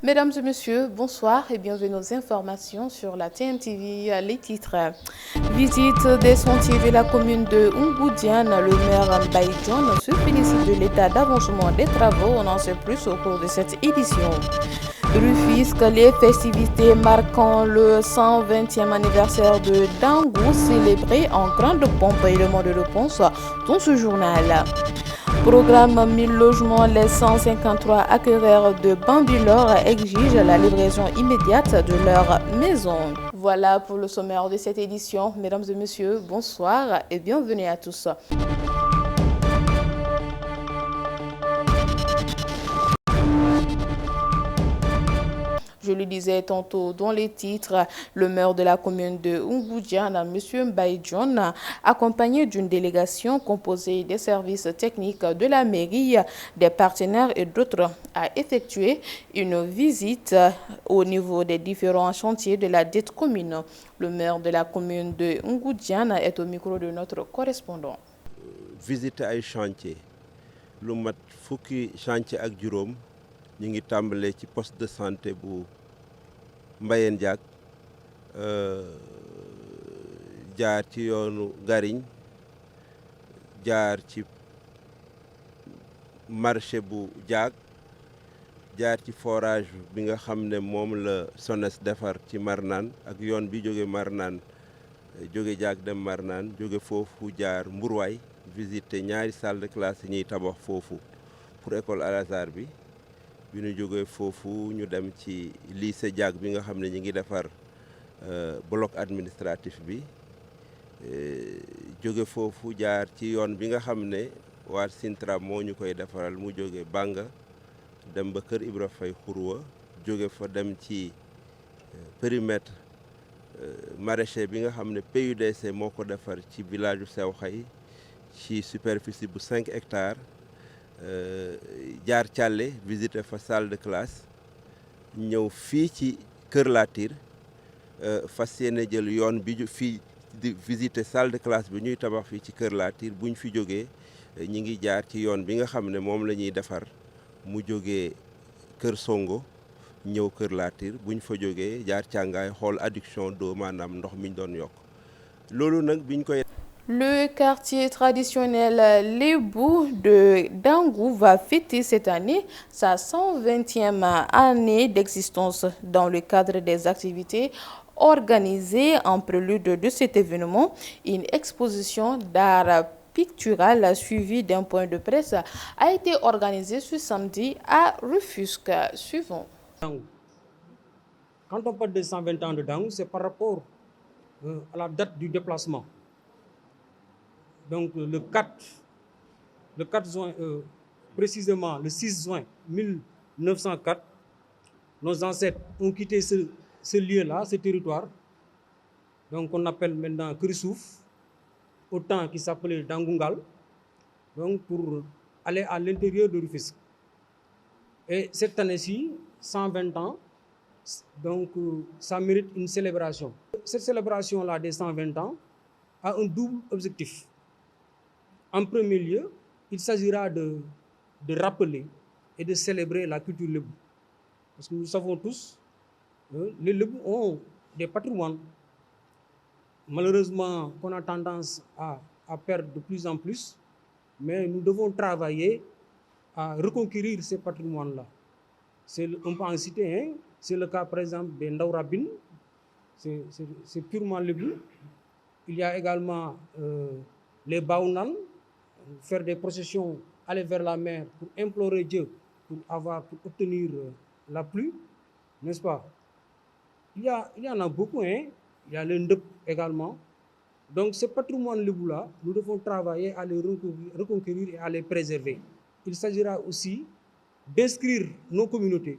Mesdames et messieurs, bonsoir et bienvenue aux informations sur la TMTV. Les titres. Visite des sentiers de la commune de Oungoudiane. Le maire Mbaye John se félicite de l'état d'avancement des travaux. On en sait plus au cours de cette édition. Rufisque, les festivités marquant le 120e anniversaire de Dangou, célébré en grande pompe et le monde de réponse dans ce journal. Programme 1000 logements, les 153 acquéreurs de Bambilor exigent la livraison immédiate de leur maison. Voilà pour le sommaire de cette édition. Mesdames et messieurs, bonsoir et bienvenue à tous. Je le disais tantôt dans les titres, le maire de la commune de Oungoudiane, M. Mbaye John, accompagné d'une délégation composée des services techniques de la mairie, des partenaires et d'autres, a effectué une visite au niveau des différents chantiers de la dite commune. Le maire de la commune de Oungoudiane est au micro de notre correspondant. Visiter ay chantier lu mat fukki chantier ak juróom ñu ngi tàmbalee ci poste de santé bu Mbayeen Diak jaar ci yoonu Gariñ jaar ci marché bu Diak jaar ci forage bi nga xam ne moom la SONES defar ci Marnaan ak yoon bi jóge Marnaan jóge Diak dem Marnaan jóge foofu jaar Mbourwaay visiter ñaari salle de classe yi ñuy tabax foofu pour école Al-Azhar bi ñu jógee foofu ñu dem ci lycée Diak bi nga xam ne ñu ngi defar bloc administratif bi jóge foofu jaar ci yoon bi nga xam ne waa Sintra moo ñu koy defaral mu jóge Banga dem ba Kër Ibra Fay Xurwa jóge fa dem ci périmètre maraîcher bi nga xam ne PUDC moo ko defar ci village u Sew Xay ci superficie bu 5 hectares jaar Thialé visiter fa salle de classe ñëw fii ci Kër Latir fas yéene jël yoon bi fii di visiter salle de classe bi ñuy tabax fii ci Kër Latir buñ fi jógee ñi ngi jaar ci yoon bi nga xam ne moom la ñuy defar mu jógee Kër Songo ñëw Kër Latir buñ fa jógee jaar Càngaay xool adduction d'eau maanaam ndox miñ doon yokk loolu nag biñ koy. Le quartier traditionnel Lébou de Dangou va fêter cette année sa 120e année d'existence dans le cadre des activités organisées en prélude de cet événement. Une exposition d'art pictural suivie d'un point de presse a été organisée ce samedi à Rufisque. Suivons. Quand on parle de 120 ans de Dangou, c'est par rapport à la date du déplacement. Donc le 4 juin, précisément le 6 juin 1904, nos ancêtres ont quitté ce lieu-là, ce territoire, donc on appelle maintenant Krisouf, au temps qui s'appelait Dangungal, donc pour aller à l'intérieur de Rufisque. Et cette année-ci, 120 ans, donc ça mérite une célébration. Cette célébration-là des 120 ans a un double objectif. En premier lieu, il s'agira de rappeler et de célébrer la culture lébou. Parce que nous savons tous, les lébous ont des patrimoines. Malheureusement, qu'on a tendance à perdre de plus en plus, mais nous devons travailler à reconquérir ces patrimoines-là. On peut en citer un, c'est le cas par exemple des Ndaourabine, c'est purement lébou. Il y a également les Baounan, faire des processions, aller vers la mer pour implorer Dieu, pour obtenir la pluie, n'est-ce pas? Il y en a beaucoup, hein? Il y a les Ndep également. Donc ce patrimoine lébou-là, nous devons travailler à les reconquérir et à les préserver. Il s'agira aussi d'inscrire nos communautés,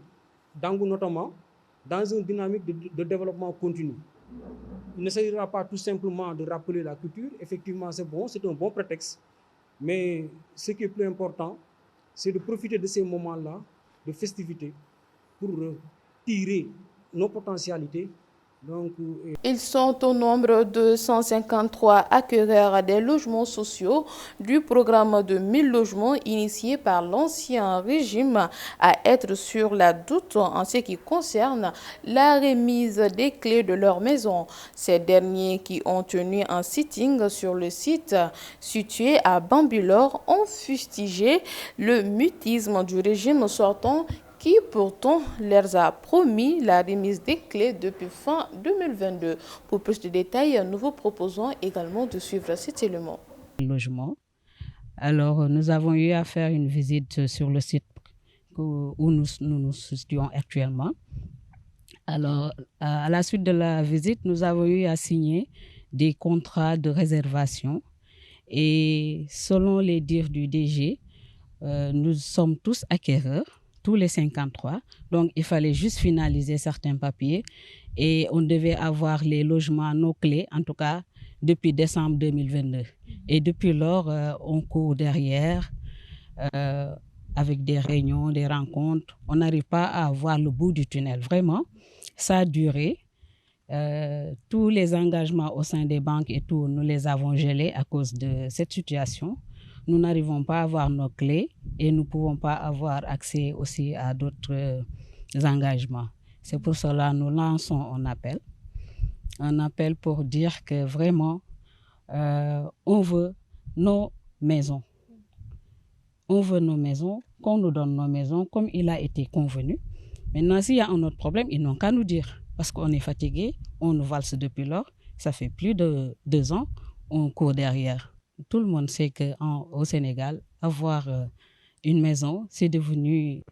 Dangou notamment, dans une dynamique de développement continu. Il ne s'agira pas tout simplement de rappeler la culture, effectivement c'est bon, c'est un bon prétexte. Mais ce qui est plus important, c'est de profiter de ces moments-là, de festivité, pour tirer nos potentialités, Ils sont au nombre de 153 acquéreurs des logements sociaux du programme de 1000 logements initié par l'ancien régime à être sur la doute en ce qui concerne la remise des clés de leur maison. Ces derniers qui ont tenu un sitting sur le site situé à Bambilor ont fustigé le mutisme du régime sortant qui pourtant leur a promis la remise des clés depuis fin 2022. Pour plus de détails, nous vous proposons également de suivre cet élément. Logement. Alors, nous avons eu à faire une visite sur le site où nous situons actuellement. Alors, à la suite de la visite, nous avons eu à signer des contrats de réservation et selon les dires du DG, nous sommes tous acquéreurs, tous les 53. Donc, il fallait juste finaliser certains papiers et on devait avoir les logements, nos clés, en tout cas, depuis décembre 2022. Et depuis lors, on court derrière avec des réunions, des rencontres. On n'arrive pas à voir le bout du tunnel. Vraiment, ça a duré. Tous les engagements au sein des banques et tout, nous les avons gelés à cause de cette situation. Nous n'arrivons pas à avoir nos clés et nous ne pouvons pas avoir accès aussi à d'autres engagements. C'est pour cela que nous lançons un appel pour dire que vraiment, on veut nos maisons. On veut nos maisons, qu'on nous donne nos maisons comme il a été convenu. Maintenant, s'il y a un autre problème, ils n'ont qu'à nous dire. Parce qu'on est fatigué, on nous valse depuis lors. Ça fait plus de 2 ans, on court derrière. Tout le monde sait qu'au Sénégal, avoir une maison, c'est devenu...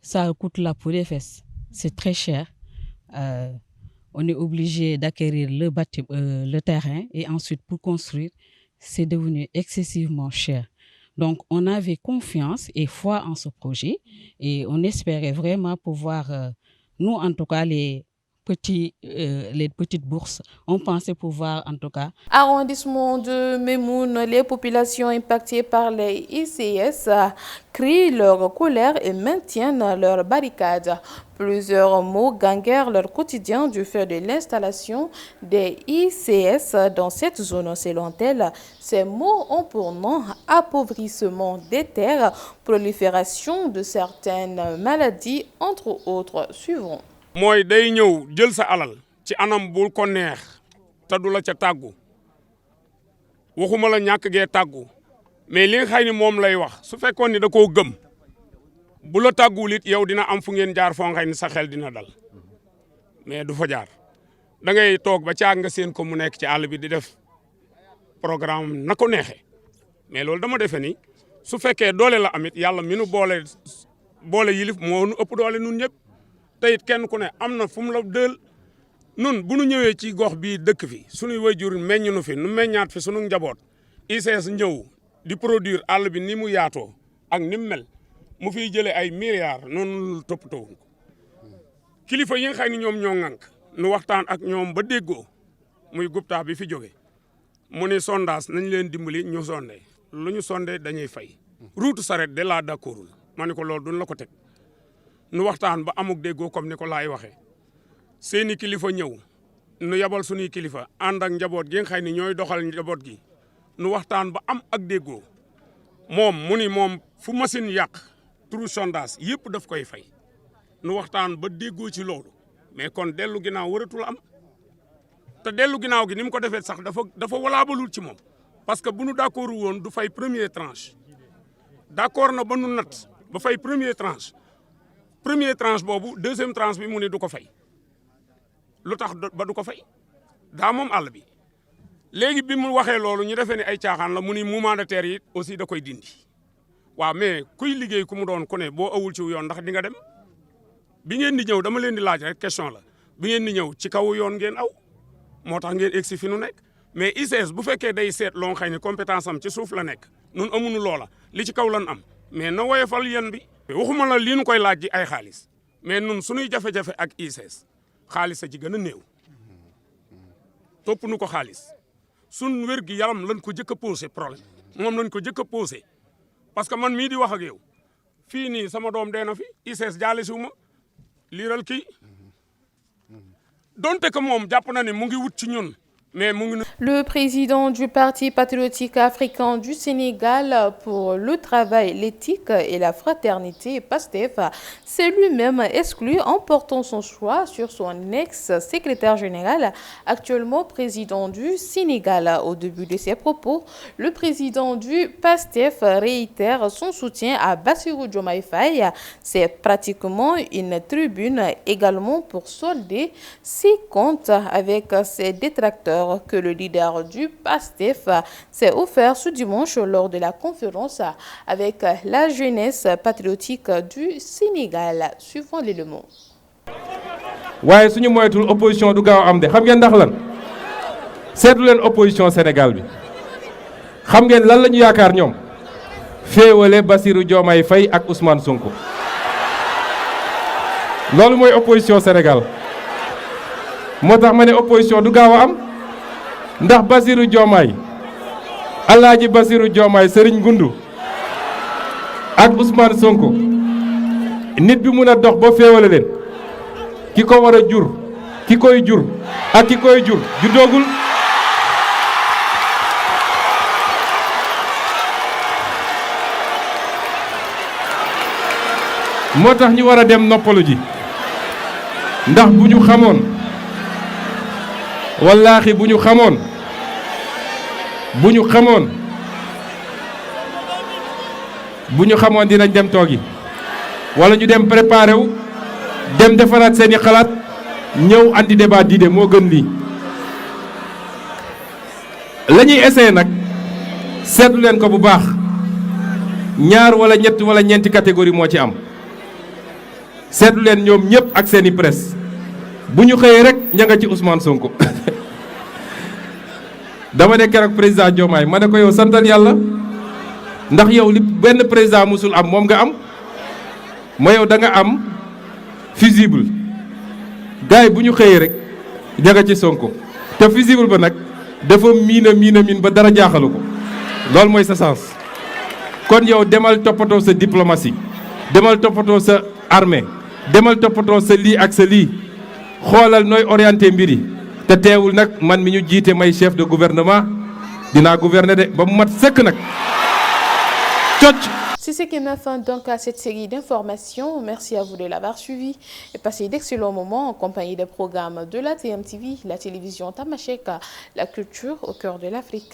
Ça coûte la peau des fesses. C'est très cher. On est obligé d'acquérir le terrain et ensuite pour construire, c'est devenu excessivement cher. Donc, on avait confiance et foi en ce projet et on espérait vraiment pouvoir, nous en tout cas, les petites bourses, on pensait pouvoir en tout cas. Arrondissement de Memoun, les populations impactées par les ICS crient leur colère et maintiennent leurs barricades. Plusieurs mots ganguèrent leur quotidien du fait de l'installation des ICS dans cette zone. Selon elle, ces mots ont pour nom appauvrissement des terres, prolifération de certaines maladies, entre autres. Suivons. mooy day ñëw jël sa alal ci anam bul ko neex te du la ca tàggu waxuma la ñàkk gee tàggu mais li nga xay ni moom lay wax su fekkoon ni da koo gëm bu la tàgguwul it yow dina am fu ngeen jaar foo xay ni sa xel dina dal mais du fa jaar da ngay toog ba caag nga seen ko mu nekk ci àll bi di def programme na ko neexee mais loolu dama defe ni su fekkee doole la amit yàlla mi nu boole yilif moo nu ëpp doole nun ñëpp te it kenn ku ne am na fu mu la dël nun bu nu ñëwee ci gox bii dëkk fi sunuy waajur meññ nu fi nu meññaat fi sunu njaboot ICS ñëw di produire àll bi ni mu yaatoo ak ni mu mel mu fiy jëlee ay milliards noonu toppatoo ko kilifa yi nga xam ne ñoom ñoo ŋànk nu waxtaan ak ñoom ba déggoo muy gupta bi fi jóge mu ni sondage nañ leen dimbali ñu sonde lu ñu sonde dañuy fay route saret de la d'accordul ma ne ko loolu duñ la ko teg nu waxtaan ba amuk déggoo comme ni ko laay waxee seeni kilifa ñëw nu yabal suñuy kilifa ànd ak njaboot gi nga xam ne ñooy doxal njaboot gi nu waxtaan ba am ak déggoo moom mu ni moom fu machine yàq trou sondage yëpp daf koy fay nu waxtaan ba déggoo ci loolu mais kon dellu ginnaaw waratul am te dellu ginnaaw gi ni mu ko defee sax dafa walaabalul ci moom parce que bu nu d'accord woon du fay première tranche d'accord na ba nu nat ba fay première tranche boobu deuxième tranche bi mu ne du ko fay lu tax ba du ko fay daa moom àll bi léegi bi mu waxee loolu ñu defee ne ay caaxaan la mu ni mouvement de terre yi aussi da koy dindi waaw mais kuy liggéey ku mu doon ku ne boo awul ci yoon ndax di nga dem bi ngeen di ñëw dama leen di laaj rek question la bi ngeen di ñëw ci kaw yoon ngeen aw moo tax ngeen egsi fi nu nekk mais ICS bu fekkee day seet loo xëy ne compétence am ci suuf la nekk nun amuñu loola li ci kaw lan am mais na woyofal yéen bi waxuma la lii nu koy laaj ji ay xaalis mais nun suñuy jafe-jafe ak ICS xaalis a ci gën a néew topp nu ko xaalis sun wér gi yaram lañ ko jëkk a posé problème moom lañ ko jëkk a posé parce que man mii di wax ak yow fii nii sama doom dee na fi ICS jaale si wu ma liiral kii donte que moom jàpp na ne mu ngi wut ci ñun. Le président du Parti patriotique africain du Sénégal pour le travail, l'éthique et la fraternité, PASTEF, s'est lui-même exclu en portant son choix sur son ex-secrétaire général, actuellement président du Sénégal. Au début de ses propos, le président du PASTEF réitère son soutien à Bassirou Diomaye Faye. C'est pratiquement une tribune également pour solder ses comptes avec ses détracteurs que le leader du PASTEF s'est offert ce dimanche lors de la conférence avec la jeunesse patriotique du Sénégal. Suivons l'élément. waaye suñu moytul opposition du gaaw am de xam ngeen ndax lan seetlu leen opposition Sénégal bi xam ngeen lan la ñu yaakaar ñoom féewale Bassirou Diomaye Faye ak Ousmane Sonko loolu mooy opposition Sénégal moo tax ma ne opposition du gaaw a am. ndax Bassirou Diomaye Alaaji Bassirou Diomaye Serigne Goundou ak Ousmane Sonko nit bi mun a dox ba féewale leen ki ko war a jur ki koy jur ak ki koy jur juddoogul moo tax ñu war a dem noppalu ji ndax bu ñu xamoon wallaahi bu ñu xamoon dinañ dem toogi wala ñu dem préparé wu dem defaraat seeni xalaat ñëw andi débat d'idées moo gën lii. la ñuy essayé nag seetlu leen ko bu baax ñaar wala ñett wala ñeenti catégorie moo ci am seetlu leen ñoom ñëpp ak seeni presse bu ñu xëyee rek ña nga ci Ousmane Sonko. dama ne keroog président Diomaye ma ne ko yow santal yàlla ndax yow li benn président musul am moom nga am ma yow da nga am fusible gars yi bu ñu xëyee rek jaga ci Sonko te fusible ba nag dafa miin ba dara jaaxalu ko loolu mooy sa sens. kon yow demal toppatoo sa diplomatie demal toppatoo sa armée demal toppatoo sa lii ak sa lii xoolal nooy orienté mbir yi te teewul nag man mi ñu jiite may chef de gouvernement dinaa gouverner de ba mu mat sëkk nag cocc. C'est ce qui met fin donc à cette série d'informations. Merci à vous de l'avoir suivi et passez d'excellents moments en compagnie des programmes de la TMTV, la télévision Tamashek, la culture au cœur de l'Afrique.